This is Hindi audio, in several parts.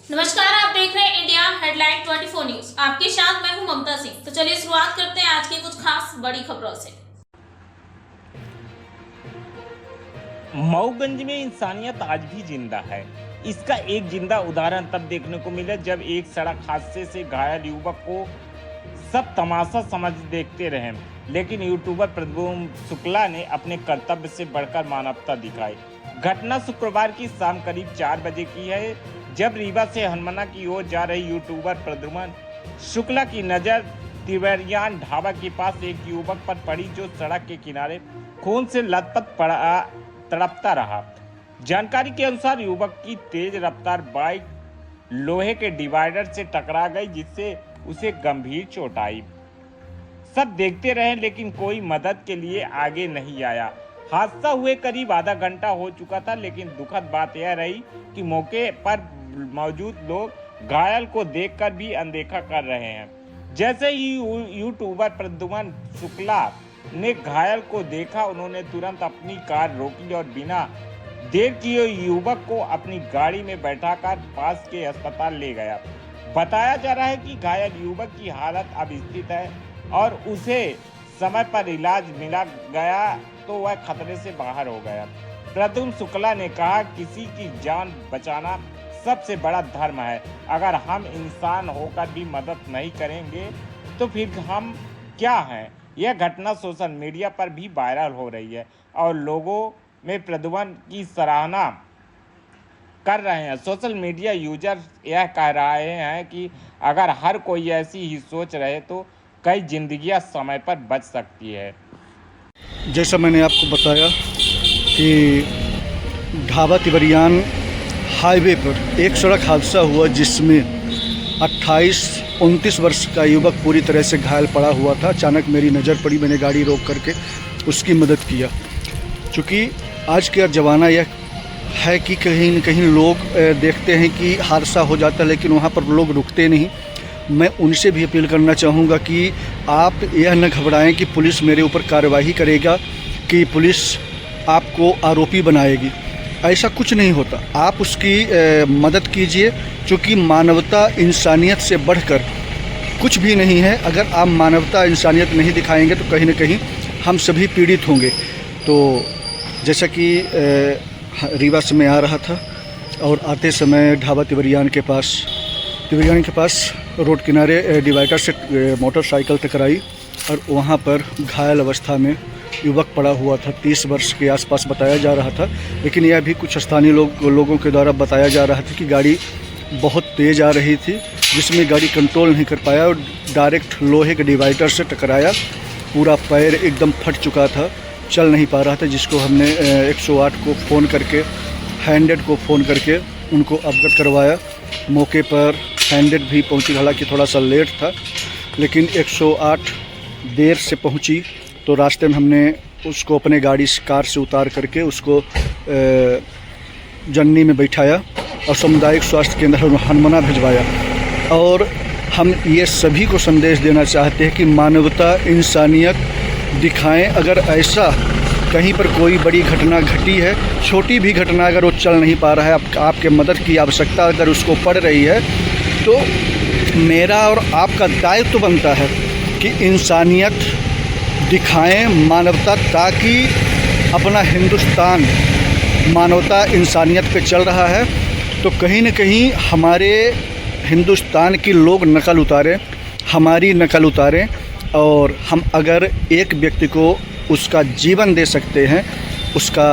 नमस्कार, आप देख रहे हैं इंडिया हेडलाइन 24 न्यूज। आपके साथ मैं हूं ममता सिंह। तो चलिए शुरुआत करते हैं आज की कुछ खास बड़ी खबरों से। मऊगंज में इंसानियत आज भी जिंदा है। इसका एक जिंदा उदाहरण तब देखने को मिला जब एक सड़क हादसे से घायल युवक को सब तमाशा समझ देखते रहे, लेकिन यूट्यूबर प्रद्युम्न शुक्ला ने अपने कर्तव्य से बढ़कर मानवता दिखाई। घटना शुक्रवार की शाम करीब 4 बजे की है, जब रीवा से हनुमाना की ओर जा रही यूट्यूबर प्रद्युम्न शुक्ला की नजर तिवरियान ढाबा के पास एक युवक पर पड़ी, जो सड़क के किनारे खून से लथपथ पड़ा तड़पता रहा। जानकारी के अनुसार युवक की तेज रफ्तार बाइक लोहे के डिवाइडर से टकरा गई, जिससे उसे गंभीर चोट आई। सब देखते रहे, लेकिन कोई मदद के लिए आगे नहीं आया। हादसा हुए करीब आधा घंटा हो चुका था, लेकिन दुखद बात यह रही कि मौके पर मौजूद लोग घायल को देखकर भी अनदेखा कर रहे हैं। जैसे ही यूट्यूबर प्रद्युम्न शुक्ला ने घायल को देखा, उन्होंने तुरंत अपनी कार रोकी और बिना देर किए युवक को अपनी गाड़ी में बैठाकर पास के अस्पताल ले गया। बताया जा रहा है कि घायल युवक की हालत अब स्थिर है और उसे समय पर इलाज मिला गया तो वह खतरे से बाहर हो गया। प्रद्युम्न शुक्ला ने कहा, किसी की जान बचाना सबसे बड़ा धर्म है। अगर हम इंसान होकर भी मदद नहीं करेंगे तो फिर हम क्या हैं। यह घटना सोशल मीडिया पर भी वायरल हो रही है और लोगों में प्रद्युम्न की सराहना कर रहे हैं। सोशल मीडिया यूजर यह कह रहे हैं कि अगर हर कोई ऐसी ही सोच रहे तो कई जिंदगियां समय पर बच सकती है। जैसा मैंने आपको बताया कि ढाबा तिवरियान हाईवे पर एक सड़क हादसा हुआ, जिसमें 28-29 वर्ष का युवक पूरी तरह से घायल पड़ा हुआ था। अचानक मेरी नज़र पड़ी, मैंने गाड़ी रोक करके उसकी मदद किया। चूँकि आज का ज़माना यह है कि कहीं न कहीं लोग देखते हैं कि हादसा हो जाता है, लेकिन वहाँ पर लोग रुकते नहीं। मैं उनसे भी अपील करना चाहूँगा कि आप यह न घबराएं कि पुलिस मेरे ऊपर कार्रवाई करेगा, कि पुलिस आपको आरोपी बनाएगी। ऐसा कुछ नहीं होता। आप उसकी मदद कीजिए, क्योंकि मानवता इंसानियत से बढ़कर कुछ भी नहीं है। अगर आप मानवता इंसानियत नहीं दिखाएंगे तो कहीं न कहीं हम सभी पीड़ित होंगे। तो जैसा कि रीवा से मैं आ रहा था और आते समय ढाबा तिवरियान के पास रोड किनारे डिवाइडर से मोटरसाइकिल टकराई और वहाँ पर घायल अवस्था में युवक पड़ा हुआ था। 30 वर्ष के आसपास बताया जा रहा था, लेकिन यह भी कुछ स्थानीय लोगों के द्वारा बताया जा रहा था कि गाड़ी बहुत तेज़ आ रही थी, जिसमें गाड़ी कंट्रोल नहीं कर पाया और डायरेक्ट लोहे के डिवाइडर से टकराया। पूरा पैर एकदम फट चुका था, चल नहीं पा रहा था, जिसको हमने 108 को फ़ोन करके, 100 को फ़ोन करके उनको अवगत करवाया। मौके पर 100 भी पहुंची, हालांकि थोड़ा सा लेट था, लेकिन 108 देर से पहुंची। तो रास्ते में हमने उसको अपने कार से उतार करके उसको जन्नी में बैठाया और सामुदायिक स्वास्थ्य केंद्र हनुमाना भिजवाया। और हम ये सभी को संदेश देना चाहते हैं कि मानवता इंसानियत दिखाएं। अगर ऐसा कहीं पर कोई बड़ी घटना घटी है, छोटी भी घटना, अगर वो चल नहीं पा रहा है, आपके मदद की आवश्यकता अगर उसको पड़ रही है, तो मेरा और आपका दायित्व बनता है कि इंसानियत दिखाएं, मानवता, ताकि अपना हिंदुस्तान मानवता इंसानियत पे चल रहा है तो कहीं न कहीं हमारे हिंदुस्तान की लोग नकल उतारें, हमारी नकल उतारें। और हम अगर एक व्यक्ति को उसका जीवन दे सकते हैं, उसका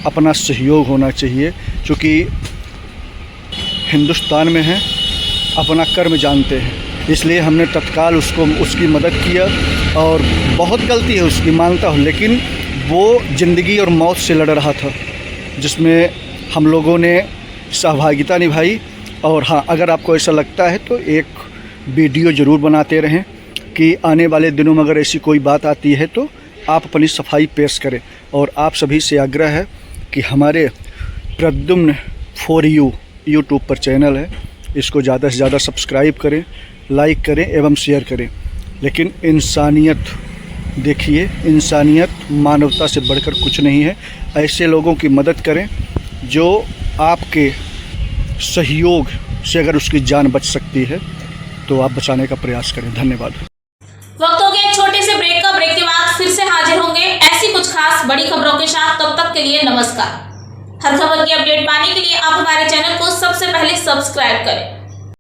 अपना सहयोग होना चाहिए, क्योंकि हिंदुस्तान में हैं, अपना कर्म जानते हैं। इसलिए हमने तत्काल उसकी मदद किया और बहुत गलती है उसकी, मानता हूँ, लेकिन वो ज़िंदगी और मौत से लड़ रहा था, जिसमें हम लोगों ने सहभागिता निभाई। और हाँ, अगर आपको ऐसा लगता है तो एक वीडियो ज़रूर बनाते रहें कि आने वाले दिनों में अगर ऐसी कोई बात आती है तो आप अपनी सफाई पेश करें। और आप सभी से आग्रह है कि हमारे प्रद्युम्न फॉर यू यूट्यूब पर चैनल है, इसको ज़्यादा से ज़्यादा सब्सक्राइब करें, लाइक करें एवं शेयर करें। लेकिन इंसानियत देखिए, इंसानियत मानवता से बढ़कर कुछ नहीं है। ऐसे लोगों की मदद करें जो आपके सहयोग से अगर उसकी जान बच सकती है तो आप बचाने का प्रयास करें। धन्यवाद। वक्त हो गया एक छोटे से ब्रेक का। ब्रेक के बाद फिर से हाजिर होंगे ऐसी कुछ खास बड़ी खबरों के साथ। तब तक के लिए नमस्कार। हर खबर की अपडेट पाने के लिए आप हमारे चैनल को सबसे पहले सब्सक्राइब करें।